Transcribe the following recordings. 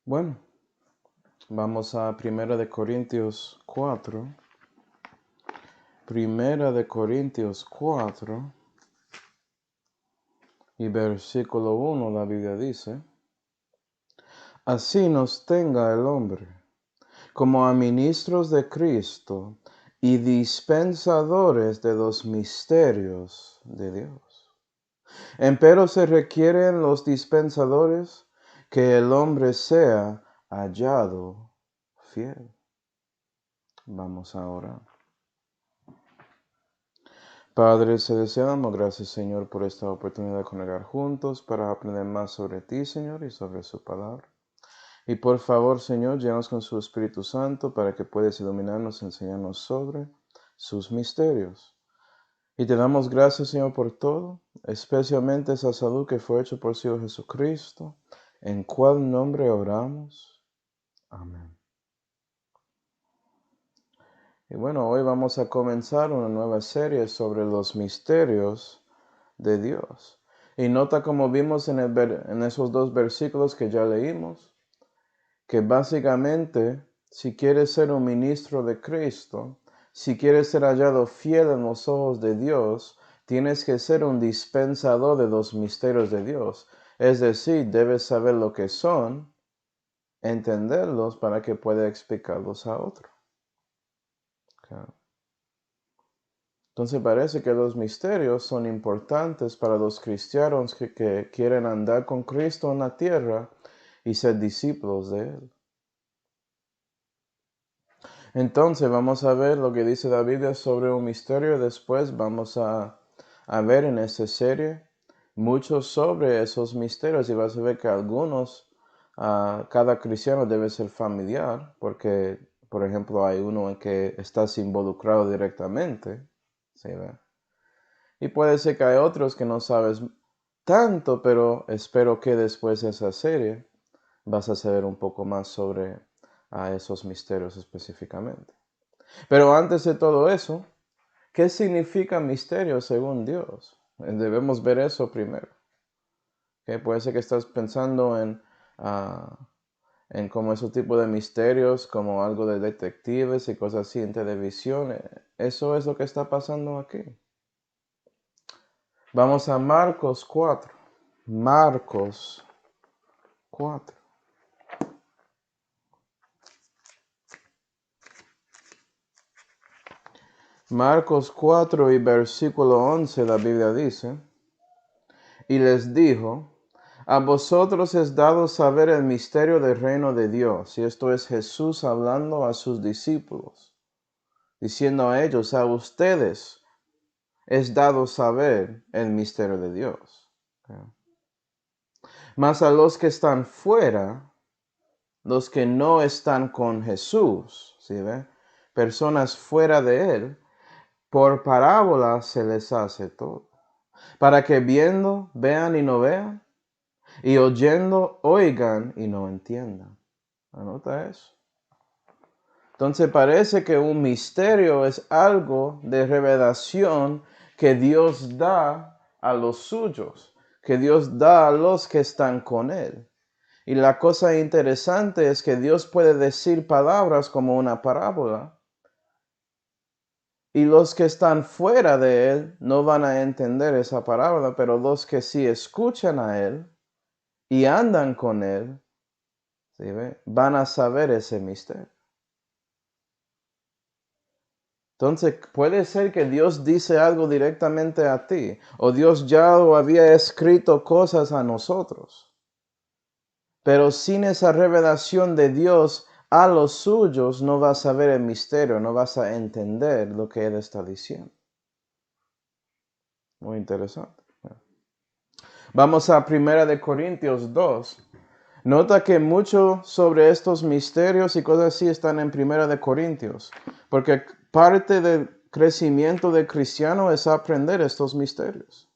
Bueno, vamos a Primera de Corintios 4. Primera de Corintios 4 y versículo 1, la Biblia dice: Así nos tenga el hombre, como a ministros de Cristo y dispensadores de los misterios de Dios. Empero se requieren los dispensadores que el hombre sea hallado fiel. Vamos a orar. Padre celestial, damos gracias, Señor, por esta oportunidad de congregar juntos para aprender más sobre ti, Señor, y sobre su palabra. Y por favor, Señor, llénanos con su Espíritu Santo para que puedas iluminarnos, enseñarnos sobre sus misterios. Y te damos gracias, Señor, por todo, especialmente esa salud que fue hecha por Señor Jesucristo, en cual nombre oramos. Amén. Y bueno, hoy vamos a comenzar una nueva serie sobre los misterios de Dios. Y nota como vimos en esos dos versículos que ya leímos, que básicamente si quieres ser un ministro de Cristo, si quieres ser hallado fiel en los ojos de Dios, tienes que ser un dispensador de los misterios de Dios. Es decir, debes saber lo que son, entenderlos para que pueda explicarlos a otro. Okay. Entonces parece que los misterios son importantes para los cristianos que quieren andar con Cristo en la tierra y ser discípulos de Él. Entonces vamos a ver lo que dice la Biblia sobre un misterio. Después vamos a ver en esta serie mucho sobre esos misterios y vas a ver que algunos, cada cristiano debe ser familiar, porque, por ejemplo, hay uno en que estás involucrado directamente. ¿Sí, ve? Y puede ser que hay otros que no sabes tanto, pero espero que después de esa serie vas a saber un poco más sobre esos misterios específicamente. Pero antes de todo eso, ¿qué significa misterio según Dios? Debemos ver eso primero. ¿Okay? Puede ser que estás pensando en como ese tipo de misterios, como algo de detectives y cosas así en televisión. Eso es lo que está pasando aquí. Vamos a Marcos 4. Marcos 4. Marcos 4 y versículo 11, la Biblia dice: Y les dijo: A vosotros es dado saber el misterio del reino de Dios. Y esto es Jesús hablando a sus discípulos, diciendo a ellos: a ustedes es dado saber el misterio de Dios. Okay. Mas a los que están fuera, los que no están con Jesús, ¿sí ve? Personas fuera de Él, por parábola se les hace todo, para que viendo, vean y no vean, y oyendo, oigan y no entiendan. Anota eso. Entonces parece que un misterio es algo de revelación que Dios da a los suyos, que Dios da a los que están con Él. Y la cosa interesante es que Dios puede decir palabras como una parábola, y los que están fuera de Él no van a entender esa parábola, pero los que sí escuchan a Él y andan con Él, ¿sí ve? Van a saber ese misterio. Entonces, puede ser que Dios dice algo directamente a ti, o Dios ya lo había escrito cosas a nosotros. Pero sin esa revelación de Dios a los suyos, no vas a ver el misterio, no vas a entender lo que Él está diciendo. Muy interesante. Vamos a 1 Corintios 2. Nota que mucho sobre estos misterios y cosas así están en 1 Corintios, porque parte del crecimiento del cristiano es aprender estos misterios,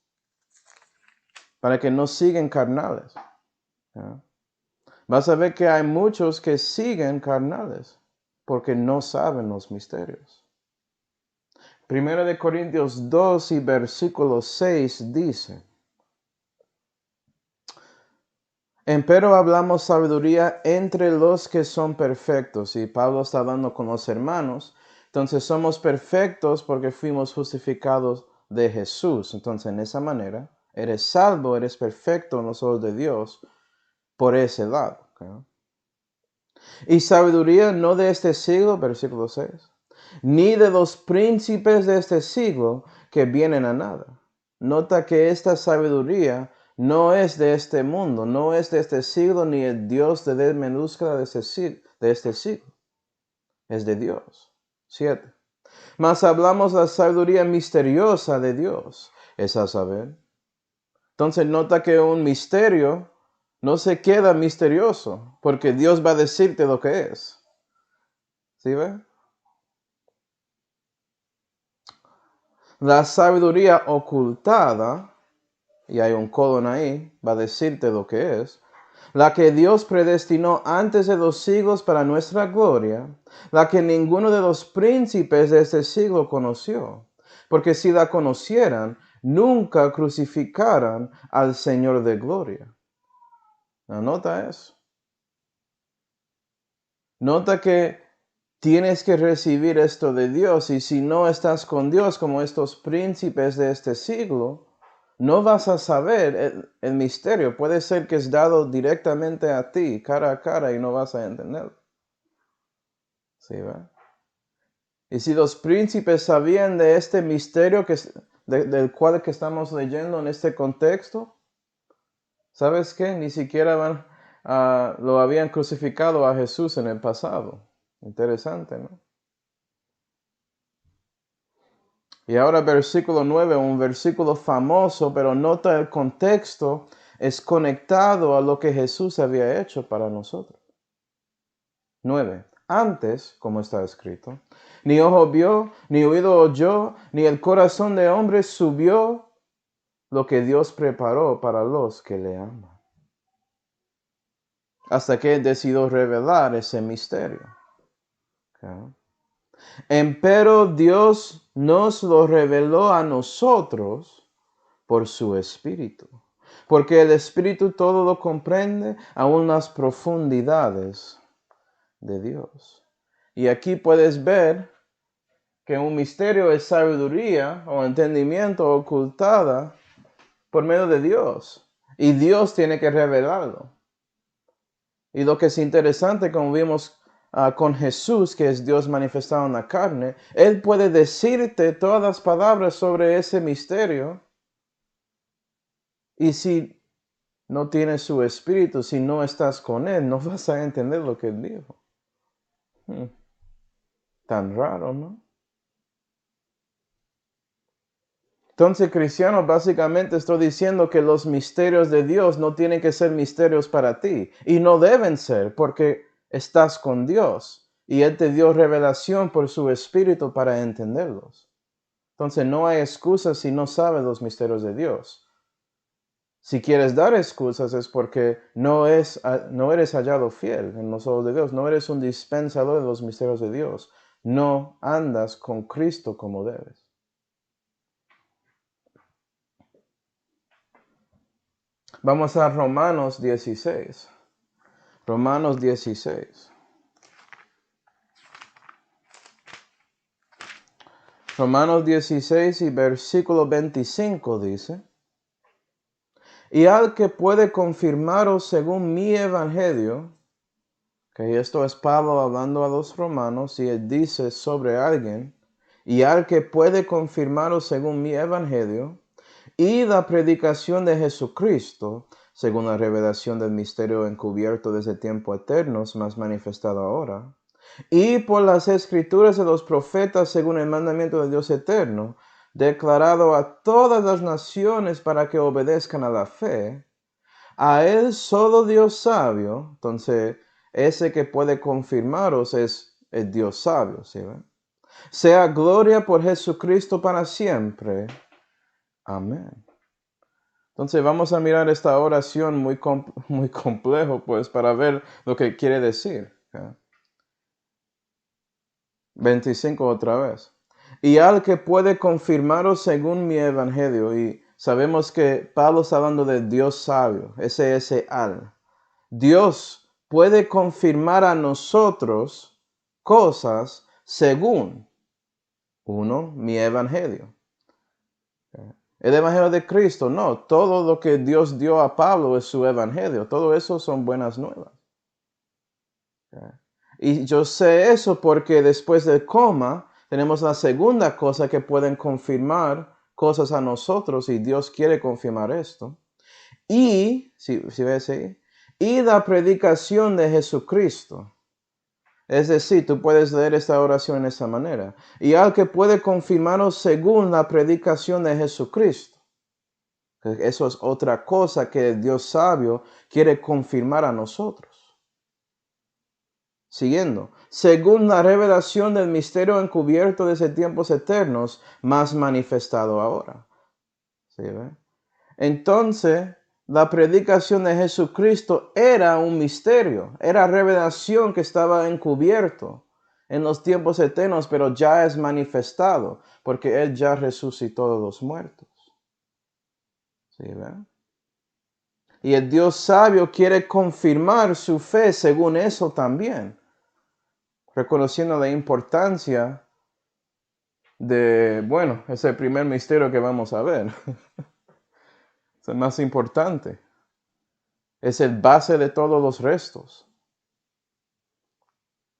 para que no sigan carnales. ¿Ya? Vas a ver que hay muchos que siguen carnales, porque no saben los misterios. 1 2 y versículo 6 dice: Empero hablamos sabiduría entre los que son perfectos. Y Pablo está hablando con los hermanos. Entonces somos perfectos porque fuimos justificados de Jesús. Entonces en esa manera eres salvo, eres perfecto en los ojos de Dios por ese lado. ¿Okay? Y sabiduría no de este siglo, versículo 6, ni de los príncipes de este siglo que vienen a nada. Nota que esta sabiduría no es de este mundo, no es de este siglo, ni el Dios de D minúscula de este siglo. Es de Dios. 7. Mas hablamos la sabiduría misteriosa de Dios, es a saber. Entonces nota que un misterio no se queda misterioso, porque Dios va a decirte lo que es. ¿Sí ve? La sabiduría ocultada, y hay un colon ahí, va a decirte lo que es, la que Dios predestinó antes de los siglos para nuestra gloria, la que ninguno de los príncipes de este siglo conoció, porque si la conocieran, nunca crucificaran al Señor de gloria. Anota eso. Nota que tienes que recibir esto de Dios, y si no estás con Dios como estos príncipes de este siglo, no vas a saber el misterio. Puede ser que es dado directamente a ti, cara a cara, y no vas a entenderlo. ¿Sí, va? Y si los príncipes sabían de este misterio del cual que estamos leyendo en este contexto, ¿sabes qué? Ni siquiera lo habían crucificado a Jesús en el pasado. Interesante, ¿no? Y ahora versículo 9, un versículo famoso, pero nota el contexto, es conectado a lo que Jesús había hecho para nosotros. 9. Antes, como está escrito, ni ojo vio, ni oído oyó, ni el corazón de hombre subió lo que Dios preparó para los que le aman. Hasta que decidió revelar ese misterio. Okay. Empero Dios nos lo reveló a nosotros por su Espíritu. Porque el Espíritu todo lo comprende, aún las profundidades de Dios. Y aquí puedes ver que un misterio es sabiduría o entendimiento ocultada por medio de Dios. Y Dios tiene que revelarlo. Y lo que es interesante, como vimos con Jesús, que es Dios manifestado en la carne, Él puede decirte todas las palabras sobre ese misterio. Y si no tienes su espíritu, si no estás con Él, no vas a entender lo que Él dijo. Tan raro, ¿no? Entonces, cristiano, básicamente estoy diciendo que los misterios de Dios no tienen que ser misterios para ti. Y no deben ser, porque estás con Dios. Y Él te dio revelación por su espíritu para entenderlos. Entonces, no hay excusas si no sabes los misterios de Dios. Si quieres dar excusas es porque no eres hallado fiel en los ojos de Dios. No eres un dispensador de los misterios de Dios. No andas con Cristo como debes. Vamos a Romanos 16. Romanos 16. Romanos 16 y versículo 25 dice: y al que puede confirmaros según mi evangelio, que esto es Pablo hablando a los romanos, y él dice sobre alguien, y al que puede confirmaros según mi evangelio, y la predicación de Jesucristo, según la revelación del misterio encubierto desde tiempo eternos, más manifestado ahora, y por las escrituras de los profetas, según el mandamiento de Dios eterno, declarado a todas las naciones para que obedezcan a la fe, a él solo Dios sabio. Entonces, ese que puede confirmaros es el Dios sabio, ¿sí ven? Sea gloria por Jesucristo para siempre. Amén. Entonces vamos a mirar esta oración muy complejo, pues, para ver lo que quiere decir. ¿Okay? 25 otra vez. Y al que puede confirmaros según mi evangelio. Y sabemos que Pablo está hablando de Dios sabio. Ese al. Dios puede confirmar a nosotros cosas según, uno, mi evangelio. El evangelio de Cristo, no. Todo lo que Dios dio a Pablo es su evangelio. Todo eso son buenas nuevas. Y yo sé eso porque después del coma tenemos la segunda cosa que pueden confirmar cosas a nosotros y Dios quiere confirmar esto. Y, si ves ahí, y la predicación de Jesucristo. Es decir, tú puedes leer esta oración de esta manera. Y al que puede confirmarnos según la predicación de Jesucristo. Eso es otra cosa que Dios sabio quiere confirmar a nosotros. Siguiendo, según la revelación del misterio encubierto desde tiempos eternos, más manifestado ahora. ¿Sí, ve? Entonces, la predicación de Jesucristo era un misterio, era revelación que estaba encubierto en los tiempos eternos, pero ya es manifestado, porque Él ya resucitó de los muertos. ¿Sí, ve? Y el Dios sabio quiere confirmar su fe según eso también, reconociendo la importancia bueno, es el primer misterio que vamos a ver. Es el más importante. Es el base de todos los restos.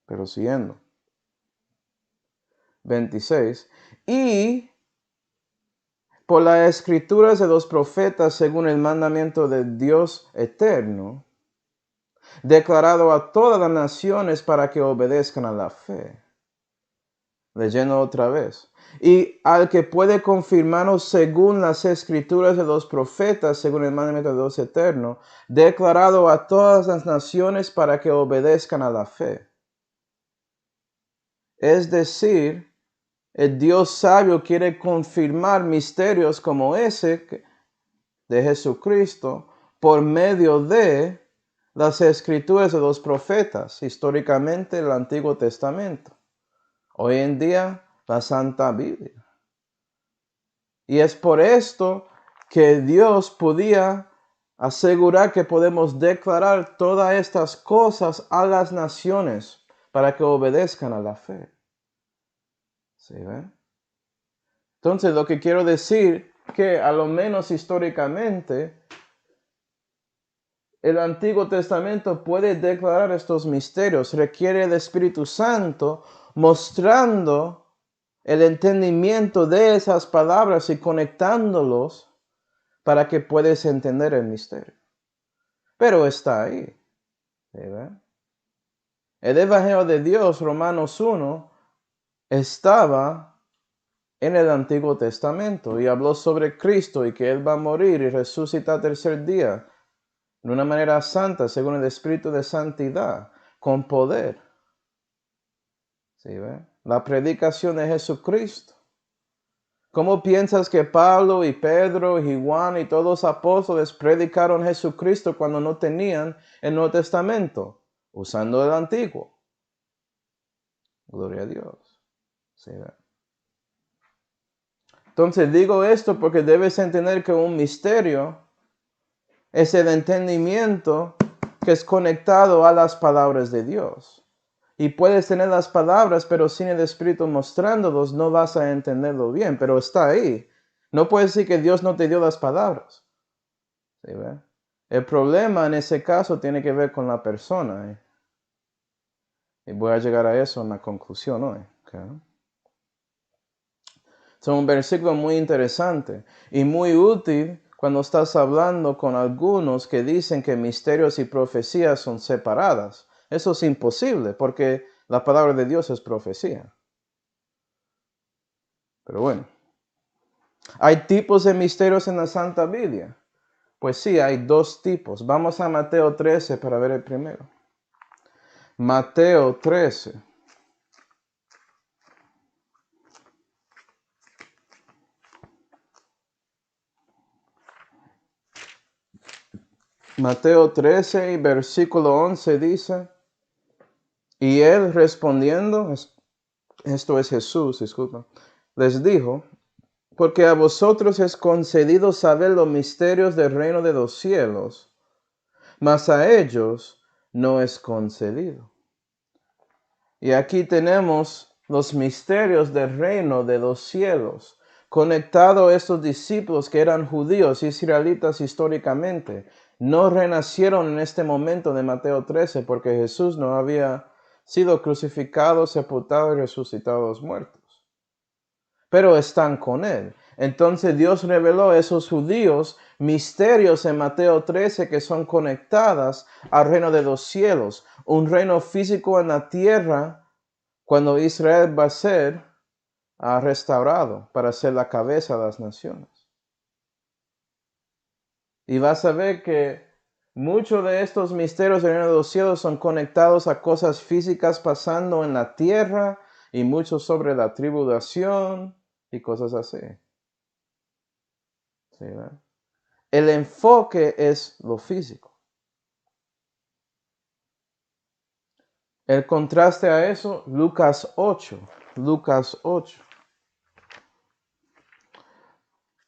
Pero siguiendo. 26. Y por las escrituras de los profetas, según el mandamiento de Dios eterno, declarado a todas las naciones para que obedezcan a la fe. Leyendo otra vez. Y al que puede confirmarnos según las escrituras de los profetas, según el mandamiento de Dios eterno, declarado a todas las naciones para que obedezcan a la fe. Es decir, el Dios sabio quiere confirmar misterios como ese de Jesucristo por medio de las escrituras de los profetas, históricamente el Antiguo Testamento. Hoy en día, la Santa Biblia. Y es por esto que Dios podía asegurar que podemos declarar todas estas cosas a las naciones para que obedezcan a la fe. ¿Sí ven? Entonces, lo que quiero decir que a lo menos históricamente el Antiguo Testamento puede declarar estos misterios. Requiere el Espíritu Santo mostrando el entendimiento de esas palabras y conectándolos para que puedas entender el misterio. Pero está ahí. ¿Verdad? El Evangelio de Dios, Romanos 1, estaba en el Antiguo Testamento y habló sobre Cristo y que Él va a morir y resucitar tercer día de una manera santa, según el Espíritu de Santidad, con poder. ¿Sí, ve? La predicación de Jesucristo. ¿Cómo piensas que Pablo y Pedro y Juan y todos los apóstoles predicaron Jesucristo cuando no tenían el Nuevo Testamento? Usando el Antiguo. Gloria a Dios. ¿Sí, ve? Entonces digo esto porque debes entender que un misterio es el entendimiento que es conectado a las palabras de Dios. Y puedes tener las palabras, pero sin el Espíritu mostrándolos, no vas a entenderlo bien, pero está ahí. No puedes decir que Dios no te dio las palabras. ¿Sí, ve? El problema en ese caso tiene que ver con la persona. Y voy a llegar a eso en la conclusión hoy. ¿Okay? Es un versículo muy interesante y muy útil cuando estás hablando con algunos que dicen que misterios y profecías son separadas. Eso es imposible porque la palabra de Dios es profecía. Pero bueno, ¿hay tipos de misterios en la Santa Biblia? Pues sí, hay dos tipos. Vamos a Mateo 13 para ver el primero. Mateo 13. Mateo 13 y versículo 11 dice, y él respondiendo, esto es Jesús, disculpa, les dijo, porque a vosotros es concedido saber los misterios del reino de los cielos, mas a ellos no es concedido. Y aquí tenemos los misterios del reino de los cielos, conectado a estos discípulos que eran judíos, israelitas históricamente. No renacieron en este momento de Mateo 13 porque Jesús no había sido crucificado, sepultado y resucitado de los muertos. Pero están con él. Entonces Dios reveló a esos judíos misterios en Mateo 13 que son conectadas al reino de los cielos, un reino físico en la tierra cuando Israel va a ser restaurado para ser la cabeza de las naciones. Y vas a ver que muchos de estos misterios del reino de los cielos son conectados a cosas físicas pasando en la tierra y muchos sobre la tribulación y cosas así. ¿Sí, ¿verdad? El enfoque es lo físico. El contraste a eso, Lucas 8. Lucas 8.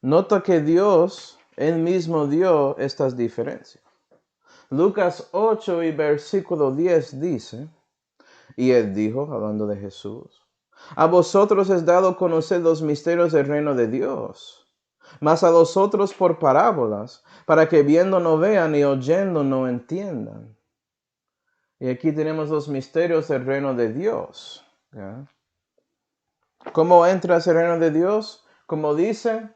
Nota que Dios, Él mismo dio estas diferencias. Lucas 8 y versículo 10 dice, y Él dijo, hablando de Jesús, a vosotros es dado conocer los misterios del reino de Dios, mas a los otros por parábolas, para que viendo no vean y oyendo no entiendan. Y aquí tenemos los misterios del reino de Dios. ¿Ya? ¿Cómo entras al reino de Dios? Como dice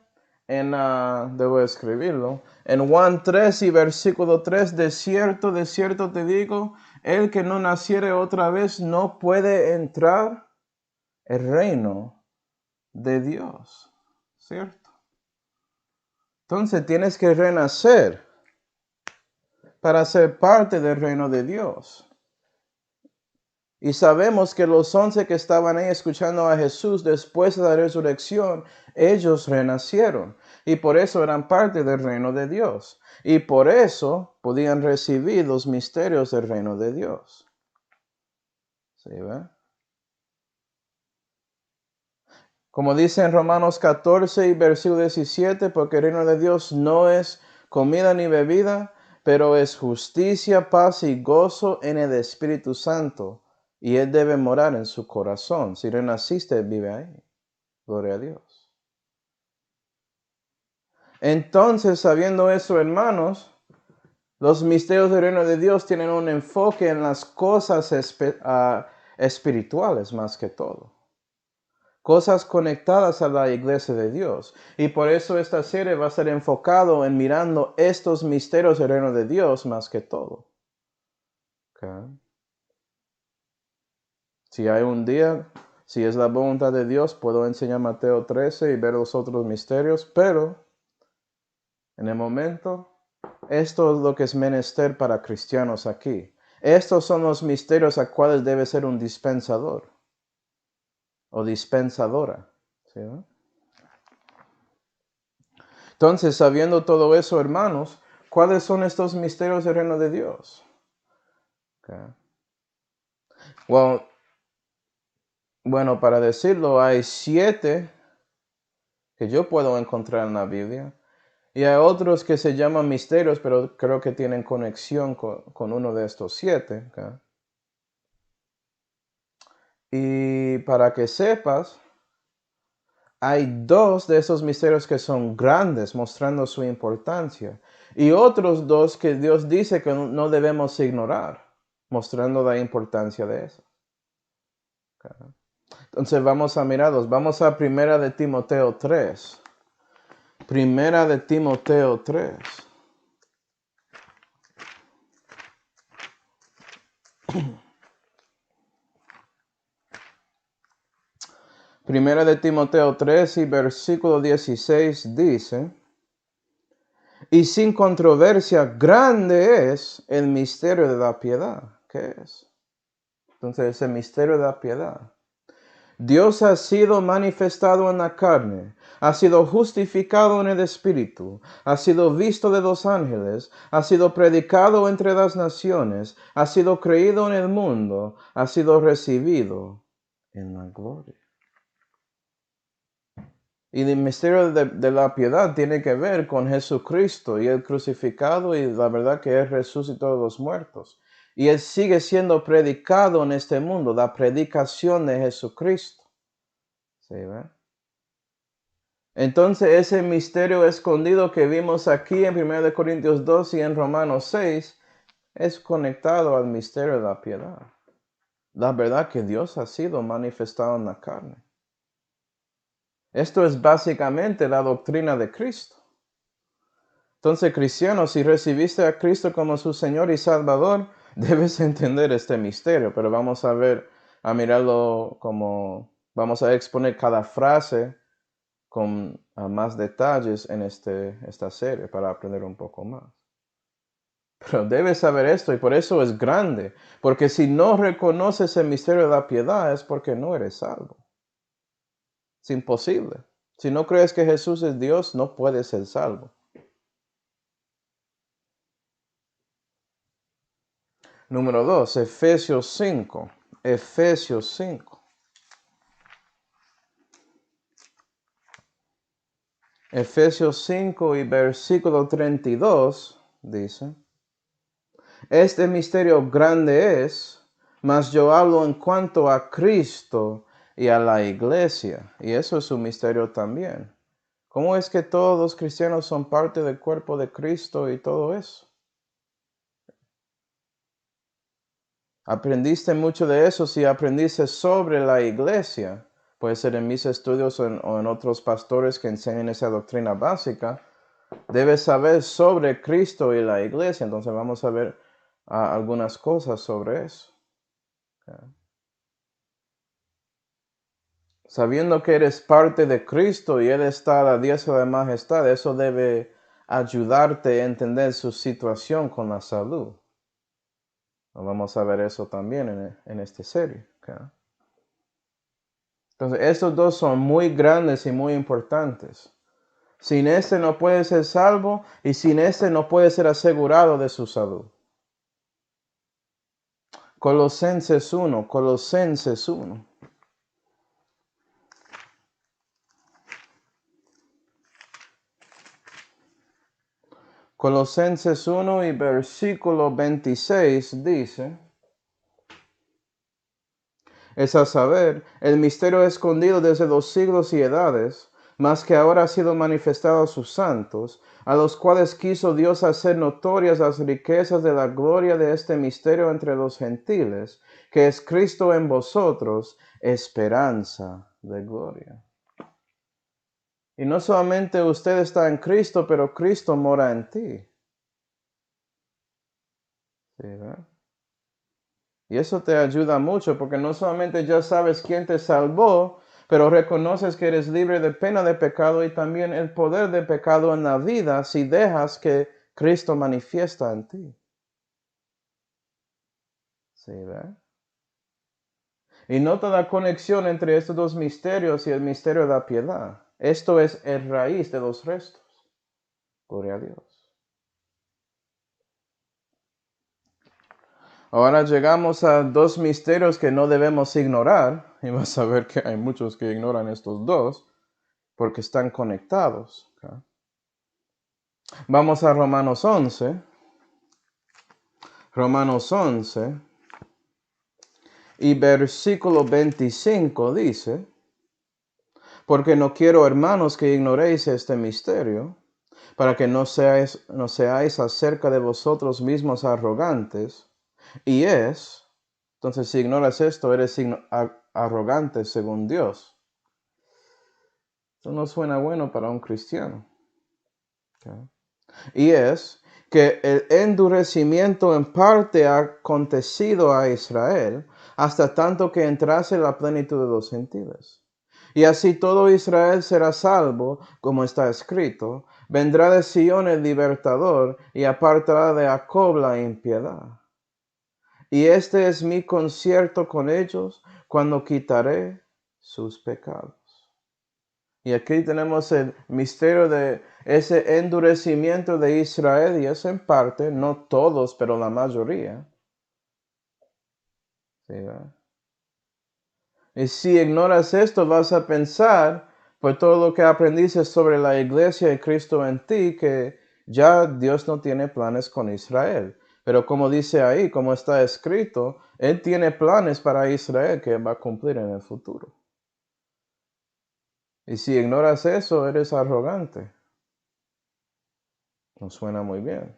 debo escribirlo, en Juan 3 y versículo 3, de cierto te digo, el que no naciere otra vez no puede entrar el reino de Dios. ¿Cierto? Entonces tienes que renacer para ser parte del reino de Dios. Y sabemos que los 11 que estaban ahí escuchando a Jesús después de la resurrección, ellos renacieron. Y por eso eran parte del reino de Dios. Y por eso podían recibir los misterios del reino de Dios. ¿Sí, ve? Como dice en Romanos 14 y versículo 17, porque el reino de Dios no es comida ni bebida, pero es justicia, paz y gozo en el Espíritu Santo. Y Él debe morar en su corazón. Si renaciste, vive ahí. Gloria a Dios. Entonces, sabiendo eso, hermanos, los misterios del reino de Dios tienen un enfoque en las cosas espirituales más que todo. Cosas conectadas a la iglesia de Dios. Y por eso esta serie va a ser enfocado en mirando estos misterios del reino de Dios más que todo. Okay. Si hay un día, si es la voluntad de Dios, puedo enseñar Mateo 13 y ver los otros misterios, pero en el momento, esto es lo que es menester para cristianos aquí. Estos son los misterios a cuales debe ser un dispensador o dispensadora. ¿Sí, no? Entonces, sabiendo todo eso, hermanos, ¿cuáles son estos misterios del reino de Dios? Okay. Bueno, para decirlo, hay 7 que yo puedo encontrar en la Biblia. Y hay otros que se llaman misterios, pero creo que tienen conexión con uno de estos 7. Okay. Y para que sepas, hay 2 de esos misterios que son grandes, mostrando su importancia. Y otros 2 que Dios dice que no debemos ignorar, mostrando la importancia de eso. Okay. Entonces vamos a mirarlos. Vamos a Primera de Timoteo 3. Primera de Timoteo 3. Primera de Timoteo 3 y versículo 16 dice, y sin controversia grande es el misterio de la piedad. ¿Qué es? Entonces ese misterio de la piedad. Dios ha sido manifestado en la carne, ha sido justificado en el Espíritu, ha sido visto de los ángeles, ha sido predicado entre las naciones, ha sido creído en el mundo, ha sido recibido en la gloria. Y el misterio de la piedad tiene que ver con Jesucristo y el crucificado y la verdad que Él resucitó de los muertos. Y Él sigue siendo predicado en este mundo, la predicación de Jesucristo. ¿Sí, ve? Entonces ese misterio escondido que vimos aquí en 1 Corintios 2 y en Romanos 6 es conectado al misterio de la piedad. La verdad que Dios ha sido manifestado en la carne. Esto es básicamente la doctrina de Cristo. Entonces, cristiano, si recibiste a Cristo como su Señor y Salvador, debes entender este misterio, pero vamos a ver, a mirarlo como, vamos a exponer cada frase con más detalles en esta serie para aprender un poco más. Pero debes saber esto y por eso es grande, porque si no reconoces el misterio de la piedad es porque no eres salvo. Es imposible. Si no crees que Jesús es Dios, no puedes ser salvo. Número 2, Efesios 5. Efesios 5. Efesios 5 y versículo 32 dice: Este misterio grande es, mas yo hablo en cuanto a Cristo y a la iglesia. Y eso es un misterio también. ¿Cómo es que todos los cristianos son parte del cuerpo de Cristo y todo eso? Aprendiste mucho de eso si aprendiste sobre la iglesia. Puede ser en mis estudios o en otros pastores que enseñan esa doctrina básica. Debes saber sobre Cristo y la iglesia. Entonces vamos a ver algunas cosas sobre eso. Sabiendo que eres parte de Cristo y Él está a la diestra de majestad, eso debe ayudarte a entender su situación con la salud. Vamos a ver eso también en esta serie. Okay. Entonces, estos dos son muy grandes y muy importantes. Sin este no puede ser salvo y sin este no puede ser asegurado de su salud. Colosenses 1, Colosenses 1. Colosenses 1 y versículo 26 dice: Es a saber, el misterio escondido desde los siglos y edades, mas que ahora ha sido manifestado a sus santos, a los cuales quiso Dios hacer notorias las riquezas de la gloria de este misterio entre los gentiles, que es Cristo en vosotros, esperanza de gloria. Y no solamente usted está en Cristo, pero Cristo mora en ti. ¿Sí, verdad? Y eso te ayuda mucho porque no solamente ya sabes quién te salvó, pero reconoces que eres libre de pena de pecado y también el poder de pecado en la vida si dejas que Cristo manifiesta en ti. ¿Sí, verdad? Y nota la conexión entre estos dos misterios y el misterio de la piedad. Esto es el raíz de los restos. Gloria a Dios. Ahora llegamos a dos misterios que no debemos ignorar. Y vas a ver que hay muchos que ignoran estos dos porque están conectados. ¿Okay? Vamos a Romanos 11. Romanos 11 y versículo 25 dice: Porque no quiero, hermanos, que ignoréis este misterio, para que no seáis acerca de vosotros mismos arrogantes. Y entonces si ignoras esto, eres arrogante según Dios. Eso no suena bueno para un cristiano. Okay. Y que el endurecimiento en parte ha acontecido a Israel, hasta tanto que entrase la plenitud de los gentiles. Y así todo Israel será salvo, como está escrito: vendrá de Sion el libertador, y apartará de Jacob la impiedad. Y este es mi concierto con ellos, cuando quitaré sus pecados. Y aquí tenemos el misterio de ese endurecimiento de Israel, y es en parte, no todos, pero la mayoría. ¿Sí, verdad? Y si ignoras esto, vas a pensar por todo lo que aprendiste sobre la iglesia y Cristo en ti, que ya Dios no tiene planes con Israel. Pero como dice ahí, como está escrito, Él tiene planes para Israel que va a cumplir en el futuro. Y si ignoras eso, eres arrogante. No suena muy bien.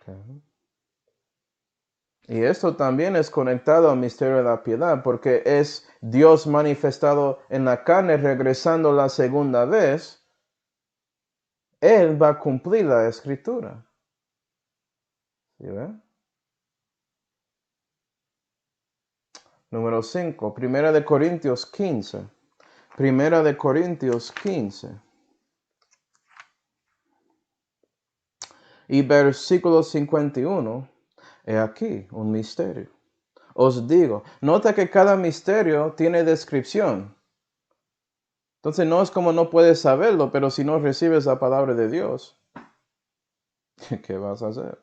Okay. Y esto también es conectado al misterio de la piedad, porque es Dios manifestado en la carne regresando la segunda vez. Él va a cumplir la escritura. ¿Sí ve? Número 5, Primera de Corintios 15. Primera de Corintios 15. Y versículo 51. He aquí un misterio. Os digo, nota que cada misterio tiene descripción. Entonces no es como no puedes saberlo, pero si no recibes la palabra de Dios, ¿qué vas a hacer?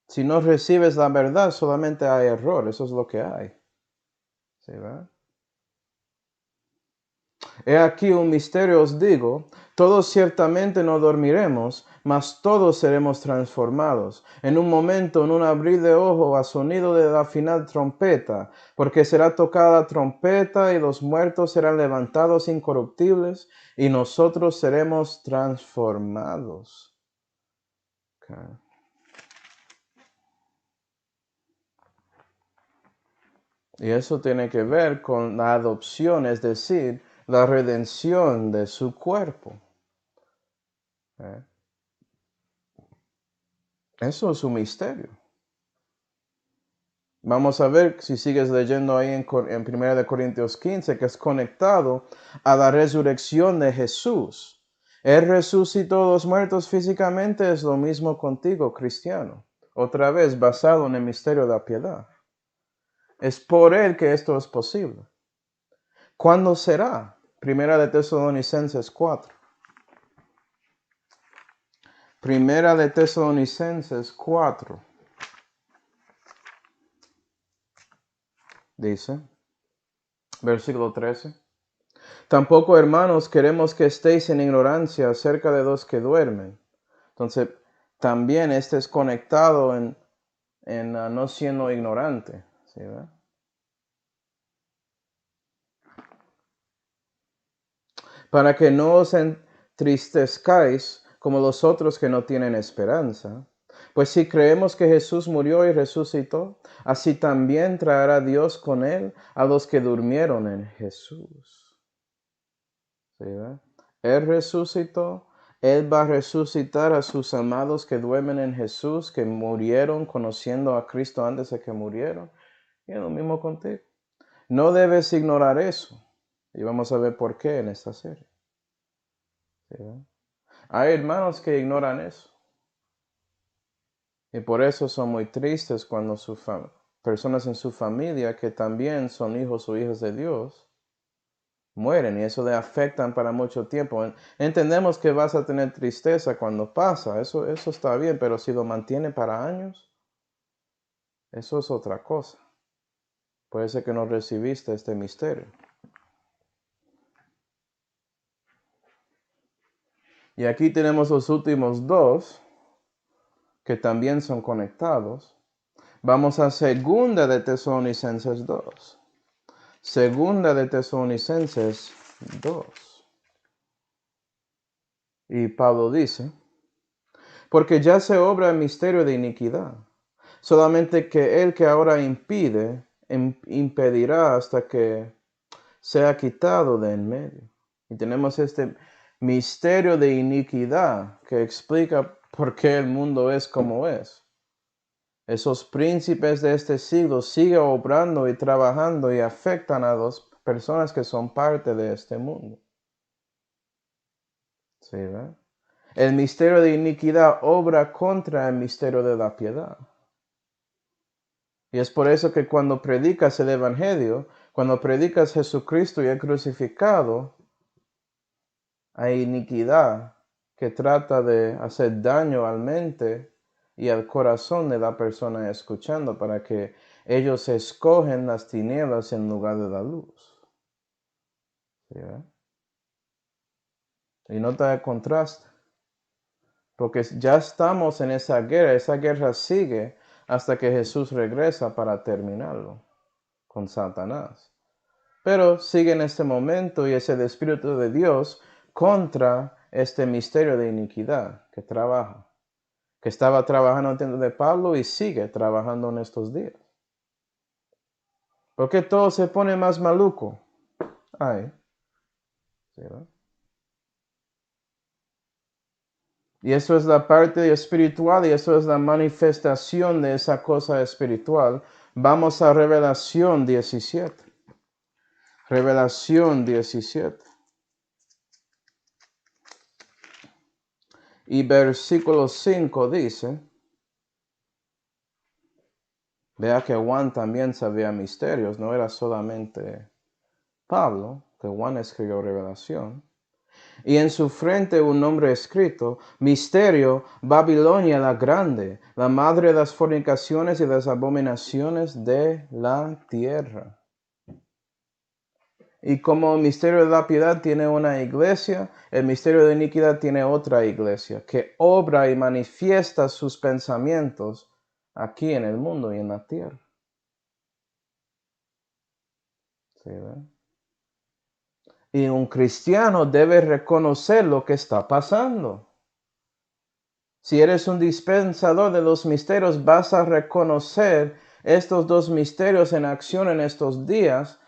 Si no recibes la verdad, solamente hay error. Eso es lo que hay. ¿Sí, verdad? He aquí un misterio os digo, todos ciertamente no dormiremos, mas todos seremos transformados. En un momento, en un abrir de ojo, a sonido de la final trompeta, porque será tocada la trompeta y los muertos serán levantados incorruptibles y nosotros seremos transformados. Okay. Y eso tiene que ver con la adopción, es decir, la redención de su cuerpo. Eso es un misterio. Vamos a ver si sigues leyendo ahí en 1 Corintios 15, que es conectado a la resurrección de Jesús. Él resucitó a los muertos físicamente, es lo mismo contigo, cristiano. Otra vez, basado en el misterio de la piedad. Es por Él que esto es posible. ¿Cuándo será? Primera de Tesalonicenses 4. Primera de Tesalonicenses 4. Dice, versículo 13. Tampoco, hermanos, queremos que estéis en ignorancia acerca de los que duermen. Entonces, también este es conectado en no siendo ignorante. ¿Sí, verdad? Para que no os entristezcáis como los otros que no tienen esperanza. Pues si creemos que Jesús murió y resucitó, así también traerá Dios con él a los que durmieron en Jesús. ¿Sí, verdad? Él resucitó. Él va a resucitar a sus amados que duermen en Jesús, que murieron conociendo a Cristo antes de que murieron. Y es lo mismo contigo. No debes ignorar eso. Y vamos a ver por qué en esta serie. ¿Sí? Hay hermanos que ignoran eso. Y por eso son muy tristes cuando personas en su familia que también son hijos o hijas de Dios mueren y eso le afectan para mucho tiempo. Entendemos que vas a tener tristeza cuando pasa, eso está bien, pero si lo mantiene para años, eso es otra cosa. Puede ser que no recibiste este misterio. Y aquí tenemos los últimos dos, que también son conectados. Vamos a Segunda de Tesalonicenses 2. Segunda de Tesalonicenses 2. Y Pablo dice, porque ya se obra el misterio de iniquidad, solamente que el que ahora impide, impedirá hasta que sea quitado de en medio. Y tenemos este misterio de iniquidad que explica por qué el mundo es como es. Esos príncipes de este siglo siguen obrando y trabajando y afectan a las personas que son parte de este mundo. ¿Sí, verdad? El misterio de iniquidad obra contra el misterio de la piedad. Y es por eso que cuando predicas el Evangelio, cuando predicas Jesucristo y el crucificado, hay iniquidad que trata de hacer daño al mente y al corazón de la persona escuchando para que ellos escogen las tinieblas en lugar de la luz. ¿Sí ve? Y nota el contraste. Porque ya estamos en esa guerra sigue hasta que Jesús regresa para terminarlo con Satanás. Pero sigue en este momento y es el Espíritu de Dios contra este misterio de iniquidad que trabaja, que estaba trabajando en tiempo de Pablo y sigue trabajando en estos días. ¿Por qué todo se pone más maluco? Ay, ¿sí, no? Y eso es la parte espiritual y eso es la manifestación de esa cosa espiritual. Vamos a Revelación 17. Revelación 17. Y versículo 5 dice, vea que Juan también sabía misterios, no era solamente Pablo, que Juan escribió Revelación. Y en su frente un nombre escrito, Misterio, Babilonia la grande, la madre de las fornicaciones y las abominaciones de la tierra. Y como el misterio de la piedad tiene una iglesia, el misterio de iniquidad tiene otra iglesia, que obra y manifiesta sus pensamientos aquí en el mundo y en la tierra. ¿Sí, ve? Y un cristiano debe reconocer lo que está pasando. Si eres un dispensador de los misterios, vas a reconocer estos dos misterios en acción en estos días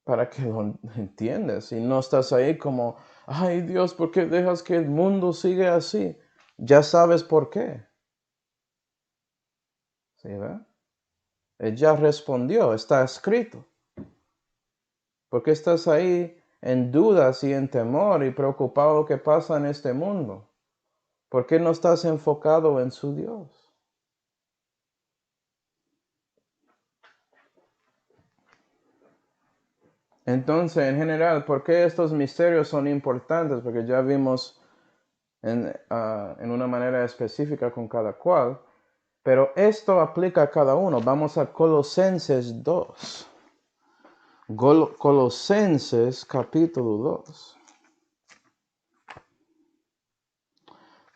para que lo entiendas. Y no estás ahí como, ay Dios, ¿por qué dejas que el mundo siga así? Ya sabes por qué. ¿Sí, ve? Él ya respondió, está escrito. ¿Por qué estás ahí en dudas y en temor y preocupado lo que pasa en este mundo? ¿Por qué no estás enfocado en su Dios? Entonces, en general, ¿por qué estos misterios son importantes? Porque ya vimos en una manera específica con cada cual, pero esto aplica a cada uno. Vamos a Colosenses 2. Colosenses capítulo 2.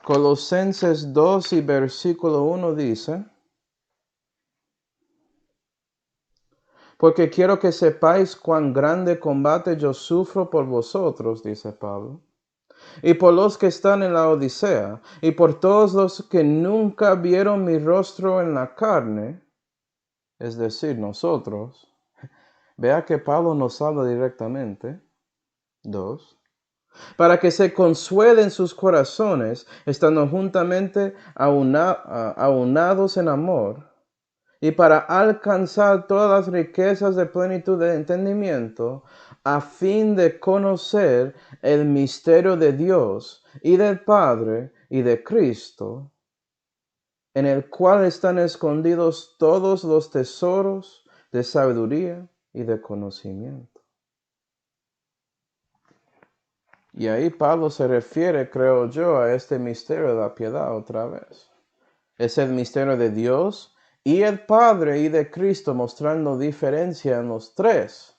Colosenses 2 y versículo 1 dice, porque quiero que sepáis cuán grande combate yo sufro por vosotros, dice Pablo, y por los que están en la Odisea, y por todos los que nunca vieron mi rostro en la carne, es decir, nosotros. Vea que Pablo nos habla directamente. 2. Para que se consuelen sus corazones, estando juntamente aunados en amor, y para alcanzar todas las riquezas de plenitud de entendimiento, a fin de conocer el misterio de Dios y del Padre y de Cristo, en el cual están escondidos todos los tesoros de sabiduría y de conocimiento. Y ahí Pablo se refiere, creo yo, a este misterio de la piedad otra vez. Es el misterio de Dios y el Padre y de Cristo, mostrando diferencia en los tres,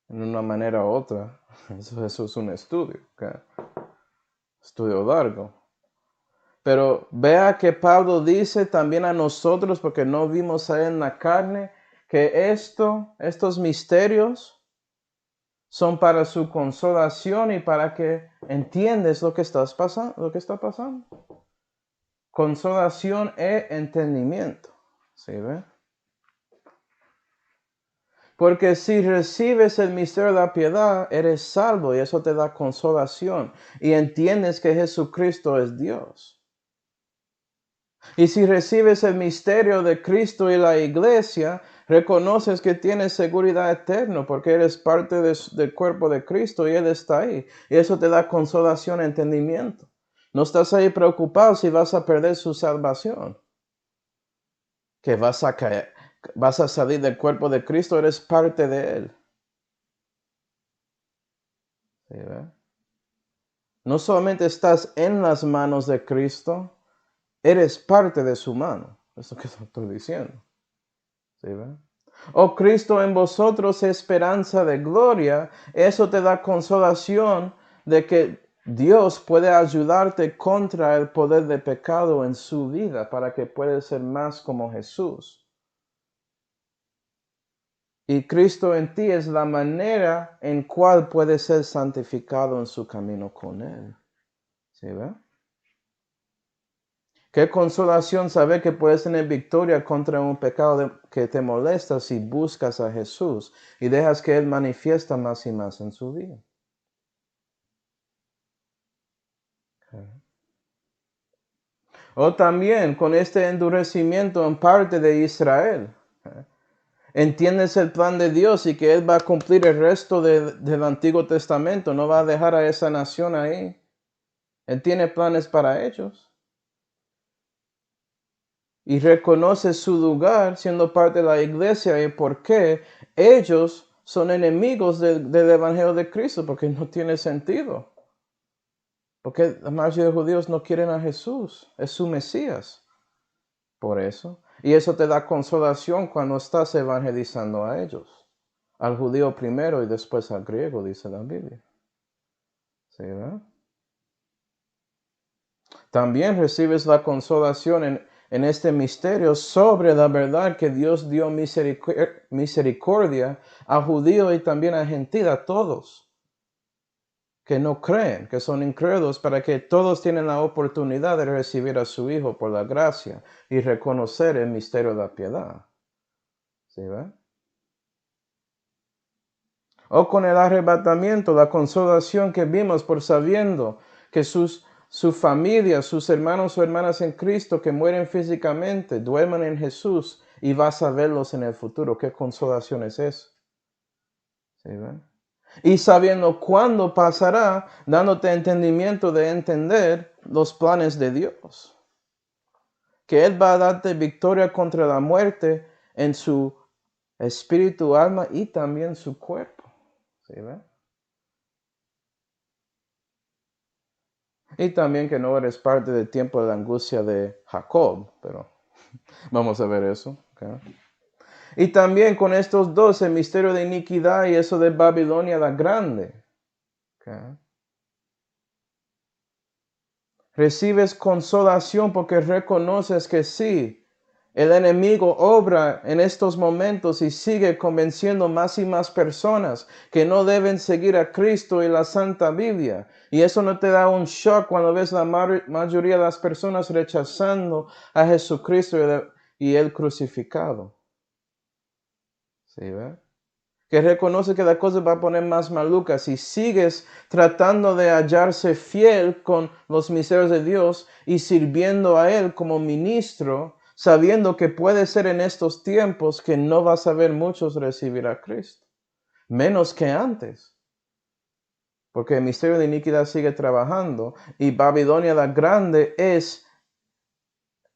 en una manera u otra. Eso es un estudio, ¿okay? Estudio largo. Pero vea que Pablo dice también a nosotros, porque no vimos ahí en la carne, que estos misterios son para su consolación y para que entiendes lo que está pasando. Consolación e entendimiento. ¿Sí ve? Porque si recibes el misterio de la piedad, eres salvo y eso te da consolación. Y entiendes que Jesucristo es Dios. Y si recibes el misterio de Cristo y la iglesia, reconoces que tienes seguridad eterna porque eres parte del cuerpo de Cristo y Él está ahí. Y eso te da consolación e entendimiento. No estás ahí preocupado si vas a perder su salvación. Que vas a caer, vas a salir del cuerpo de Cristo, eres parte de Él. ¿Sí, ve? No solamente estás en las manos de Cristo, eres parte de su mano. Es lo que estoy diciendo. ¿Sí, ve? Oh Cristo en vosotros, esperanza de gloria. Eso te da consolación de que Dios puede ayudarte contra el poder de pecado en su vida para que puedas ser más como Jesús. Y Cristo en ti es la manera en cual puedes ser santificado en su camino con Él. ¿Sí ve? Qué consolación saber que puedes tener victoria contra un pecado que te molesta si buscas a Jesús y dejas que Él manifiesta más y más en su vida. O también con este endurecimiento en parte de Israel. Entiendes el plan de Dios y que Él va a cumplir el resto del Antiguo Testamento. No va a dejar a esa nación ahí. Él tiene planes para ellos. Y reconoce su lugar siendo parte de la iglesia y por qué ellos son enemigos del Evangelio de Cristo, porque no tiene sentido. Porque la mayoría de judíos no quieren a Jesús, es su Mesías. Por eso. Y eso te da consolación cuando estás evangelizando a ellos. Al judío primero y después al griego, dice la Biblia. ¿Sí, verdad? También recibes la consolación en este misterio sobre la verdad que Dios dio misericordia a judíos y también a gentil, a todos que no creen, que son incrédulos, para que todos tienen la oportunidad de recibir a su Hijo por la gracia y reconocer el misterio de la piedad. ¿Sí, verdad? O con el arrebatamiento, la consolación que vimos por sabiendo que su familia, sus hermanos o hermanas en Cristo que mueren físicamente, duermen en Jesús y vas a verlos en el futuro. ¿Qué consolación es eso? ¿Sí, ven? Y sabiendo cuándo pasará, dándote entendimiento de entender los planes de Dios. Que Él va a darte victoria contra la muerte en su espíritu, alma y también su cuerpo. ¿Sí, ven? Y también que no eres parte del tiempo de la angustia de Jacob, pero vamos a ver eso. ¿Okay? Y también con estos dos, el misterio de iniquidad y eso de Babilonia la grande. ¿Okay? Recibes consolación porque reconoces que sí, el enemigo obra en estos momentos y sigue convenciendo más y más personas que no deben seguir a Cristo y la Santa Biblia. Y eso no te da un shock cuando ves la mayoría de las personas rechazando a Jesucristo y el crucificado. ¿Sí, ve? Que reconoce que la cosa va a poner más maluca. Si sigues tratando de hallarse fiel con los misterios de Dios y sirviendo a Él como ministro, sabiendo que puede ser en estos tiempos que no vas a ver muchos recibir a Cristo, menos que antes. Porque el misterio de iniquidad sigue trabajando y Babilonia la Grande es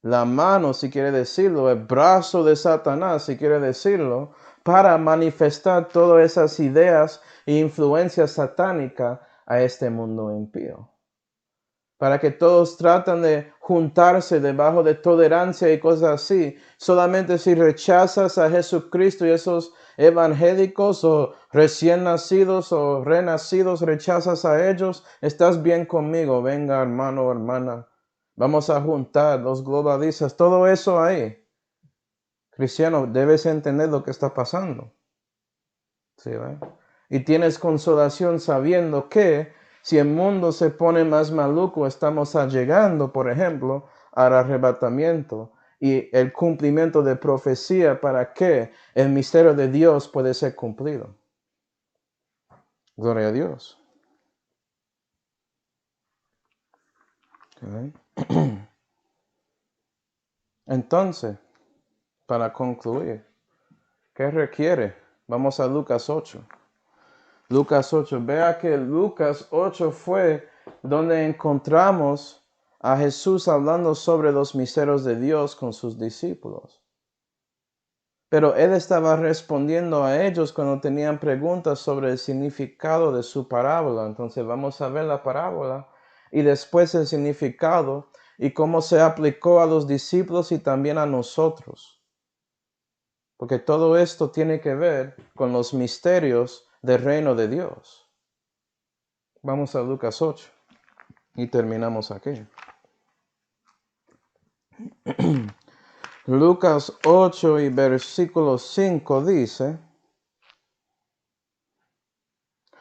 la mano, si quiere decirlo, el brazo de Satanás, si quiere decirlo, para manifestar todas esas ideas e influencias satánicas a este mundo impío. Para que todos tratan de juntarse debajo de tolerancia y cosas así. Solamente si rechazas a Jesucristo y esos evangélicos o recién nacidos o renacidos, rechazas a ellos, estás bien conmigo. Venga, hermano o hermana. Vamos a juntar los globalistas, todo eso ahí. Cristiano, debes entender lo que está pasando. ¿Sí, ve? Y tienes consolación sabiendo que si el mundo se pone más maluco, estamos llegando, por ejemplo, al arrebatamiento y el cumplimiento de profecía para que el misterio de Dios puede ser cumplido. Gloria a Dios. Okay. Entonces, para concluir, ¿qué requiere? Vamos a Lucas 8. Lucas 8. Vea que Lucas 8 fue donde encontramos a Jesús hablando sobre los misterios de Dios con sus discípulos. Pero Él estaba respondiendo a ellos cuando tenían preguntas sobre el significado de su parábola. Entonces vamos a ver la parábola y después el significado y cómo se aplicó a los discípulos y también a nosotros. Porque todo esto tiene que ver con los misterios del reino de Dios. Vamos a Lucas 8 y terminamos aquí. Lucas 8 y versículo 5 dice: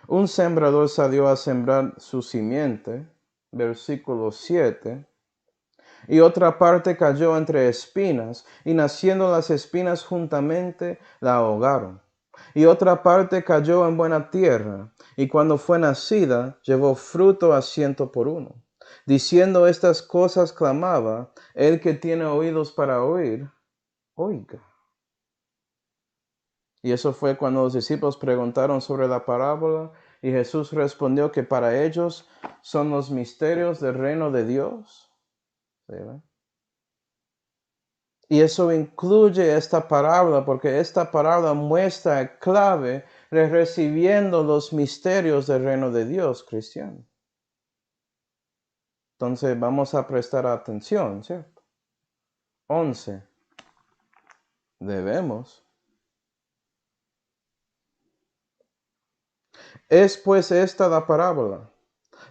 un sembrador salió a sembrar su simiente, versículo 7, y otra parte cayó entre espinas, y naciendo las espinas juntamente la ahogaron. Y otra parte cayó en buena tierra, y cuando fue nacida, llevó fruto a 100 por 1. Diciendo estas cosas clamaba: el que tiene oídos para oír, oiga. Y eso fue cuando los discípulos preguntaron sobre la parábola, y Jesús respondió que para ellos son los misterios del reino de Dios. ¿Sí? Y eso incluye esta parábola, porque esta parábola muestra clave de recibiendo los misterios del reino de Dios cristiano. Entonces vamos a prestar atención, ¿cierto? 11. Debemos. Es pues esta la parábola.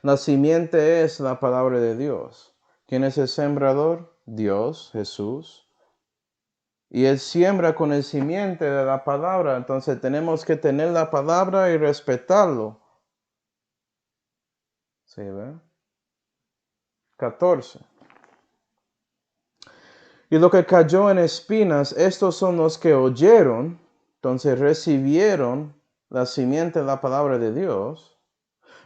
La simiente es la palabra de Dios. ¿Quién es el sembrador? Dios, Jesús. Y Él siembra con el simiente de la palabra. Entonces tenemos que tener la palabra y respetarlo. ¿Sí, ve? 14. Y lo que cayó en espinas, estos son los que oyeron, entonces recibieron la simiente de la palabra de Dios.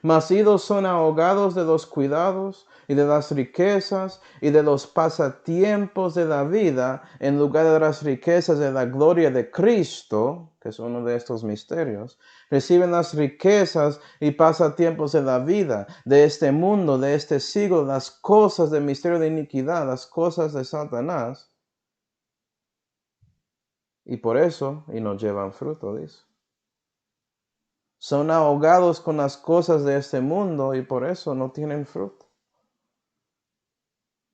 Mas ellos son ahogados de los cuidados y de las riquezas y de los pasatiempos de la vida en lugar de las riquezas de la gloria de Cristo, que es uno de estos misterios. Reciben las riquezas y pasatiempos de la vida, de este mundo, de este siglo, las cosas del misterio de iniquidad, las cosas de Satanás. Y por eso, y no llevan fruto, dice. Son ahogados con las cosas de este mundo y por eso no tienen fruto.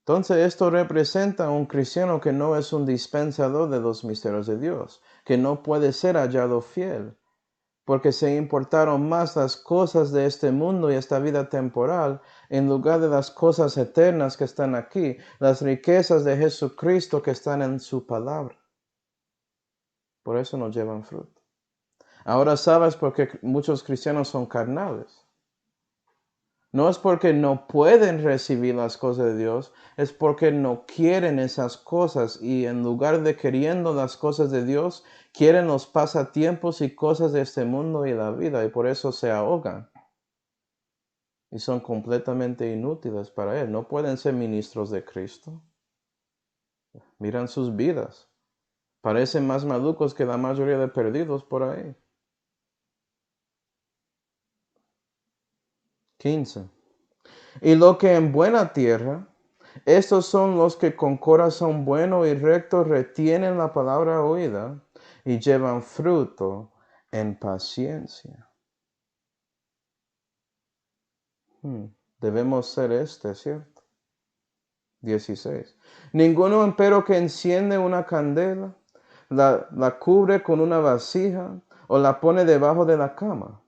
Entonces esto representa a un cristiano que no es un dispensador de los misterios de Dios, que no puede ser hallado fiel, porque se importaron más las cosas de este mundo y esta vida temporal en lugar de las cosas eternas que están aquí, las riquezas de Jesucristo que están en su palabra. Por eso no llevan fruto. Ahora sabes por qué muchos cristianos son carnales. No es porque no pueden recibir las cosas de Dios, es porque no quieren esas cosas y en lugar de queriendo las cosas de Dios, quieren los pasatiempos y cosas de este mundo y la vida y por eso se ahogan. Y son completamente inútiles para Él. No pueden ser ministros de Cristo. Miran sus vidas. Parecen más malucos que la mayoría de perdidos por ahí. 15. Y lo que en buena tierra, estos son los que con corazón bueno y recto retienen la palabra oída y llevan fruto en paciencia. Debemos ser ¿cierto? 16. Ninguno empero que enciende una candela, la cubre con una vasija o la pone debajo de la cama,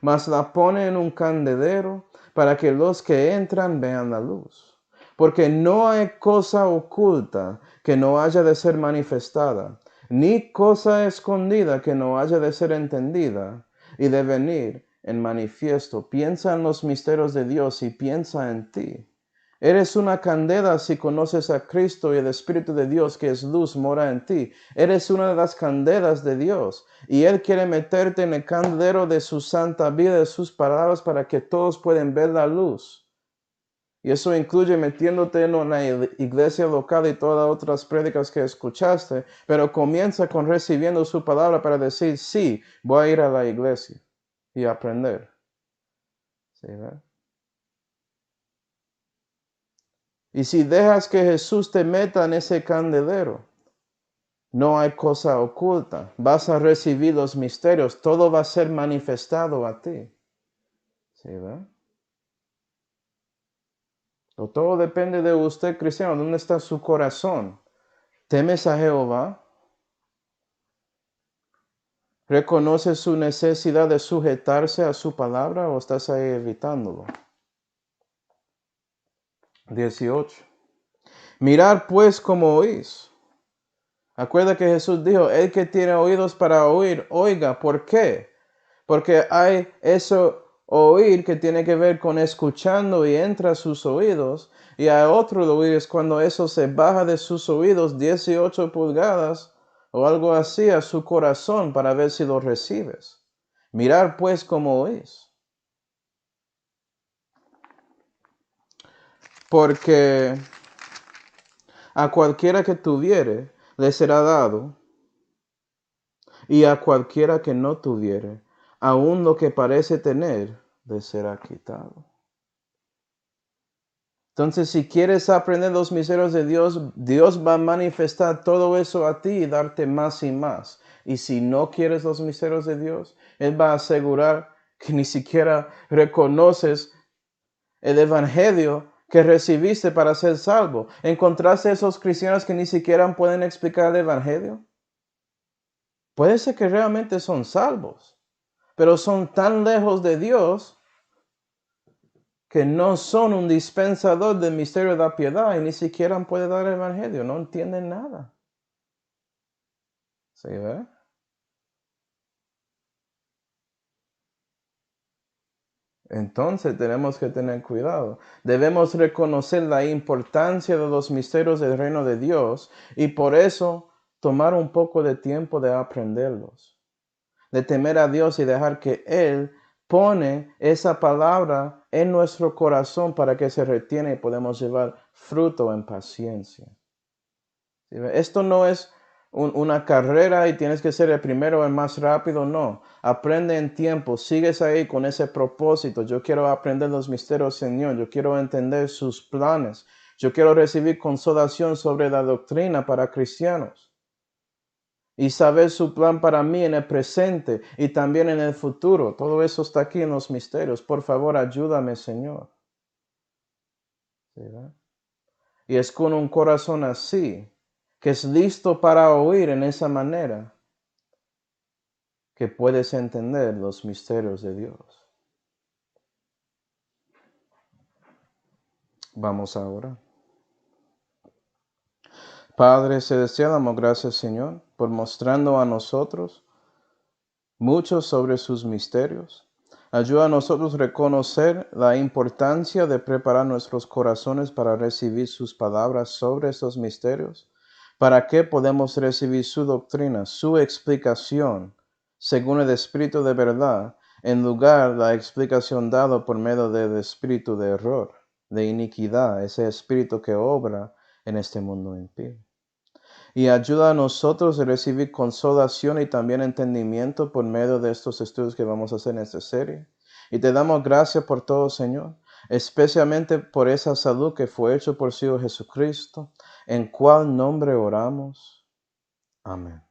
mas la pone en un candelero para que los que entran vean la luz. Porque no hay cosa oculta que no haya de ser manifestada, ni cosa escondida que no haya de ser entendida y de venir en manifiesto. Piensa en los misterios de Dios y piensa en ti. Eres una candela si conoces a Cristo y el Espíritu de Dios que es luz mora en ti. Eres una de las candelas de Dios y Él quiere meterte en el candelero de su santa vida, de sus palabras para que todos puedan ver la luz. Y eso incluye metiéndote en una iglesia local y todas las otras prédicas que escuchaste, pero comienza con recibiendo su palabra para decir, sí, voy a ir a la iglesia y aprender. ¿Sí, verdad? Y si dejas que Jesús te meta en ese candelero, no hay cosa oculta. Vas a recibir los misterios. Todo va a ser manifestado a ti. ¿Sí, verdad? Todo depende de usted, cristiano. ¿Dónde está su corazón? ¿Temes a Jehová? ¿Reconoces su necesidad de sujetarse a su palabra o estás ahí evitándolo? 18. Mirad pues como oís. Acuerda que Jesús dijo, el que tiene oídos para oír, oiga. ¿Por qué? Porque hay eso oír que tiene que ver con escuchando y entra a sus oídos. Y hay otro oír es cuando eso se baja de sus oídos 18 pulgadas o algo así a su corazón para ver si lo recibes. Mirar pues como oís. Porque a cualquiera que tuviere, le será dado, y a cualquiera que no tuviere, aun lo que parece tener, le será quitado. Entonces, si quieres aprender los misterios de Dios, Dios va a manifestar todo eso a ti y darte más y más. Y si no quieres los misterios de Dios, Él va a asegurar que ni siquiera reconoces el evangelio que recibiste para ser salvo. ¿Encontraste esos cristianos que ni siquiera pueden explicar el evangelio? Puede ser que realmente son salvos, pero son tan lejos de Dios que no son un dispensador del misterio de la piedad y ni siquiera pueden dar el evangelio, no entienden nada. ¿Sí ve? Entonces tenemos que tener cuidado. Debemos reconocer la importancia de los misterios del reino de Dios y por eso tomar un poco de tiempo de aprenderlos, de temer a Dios y dejar que Él pone esa palabra en nuestro corazón para que se retiene y podamos llevar fruto en paciencia. ¿Sí? Esto no es una carrera y tienes que ser el primero, el más rápido, no. Aprende en tiempo, sigues ahí con ese propósito. Yo quiero aprender los misterios, Señor. Yo quiero entender sus planes. Yo quiero recibir consolación sobre la doctrina para cristianos. Y saber su plan para mí en el presente y también en el futuro. Todo eso está aquí en los misterios. Por favor, ayúdame, Señor. ¿Sí, verdad? Y es con un corazón así, que es listo para oír en esa manera, que puedes entender los misterios de Dios. Vamos ahora. Padre Celestial, damos gracias, Señor, por mostrando a nosotros mucho sobre sus misterios. Ayuda a nosotros a reconocer la importancia de preparar nuestros corazones para recibir sus palabras sobre estos misterios, para que podamos recibir su doctrina, su explicación, según el Espíritu de verdad, en lugar de la explicación dada por medio del espíritu de error, de iniquidad, ese espíritu que obra en este mundo impío. Y ayuda a nosotros a recibir consolación y también entendimiento por medio de estos estudios que vamos a hacer en esta serie. Y te damos gracias por todo, Señor, especialmente por esa salud que fue hecha por su Hijo Jesucristo, en cual nombre oramos. Amén.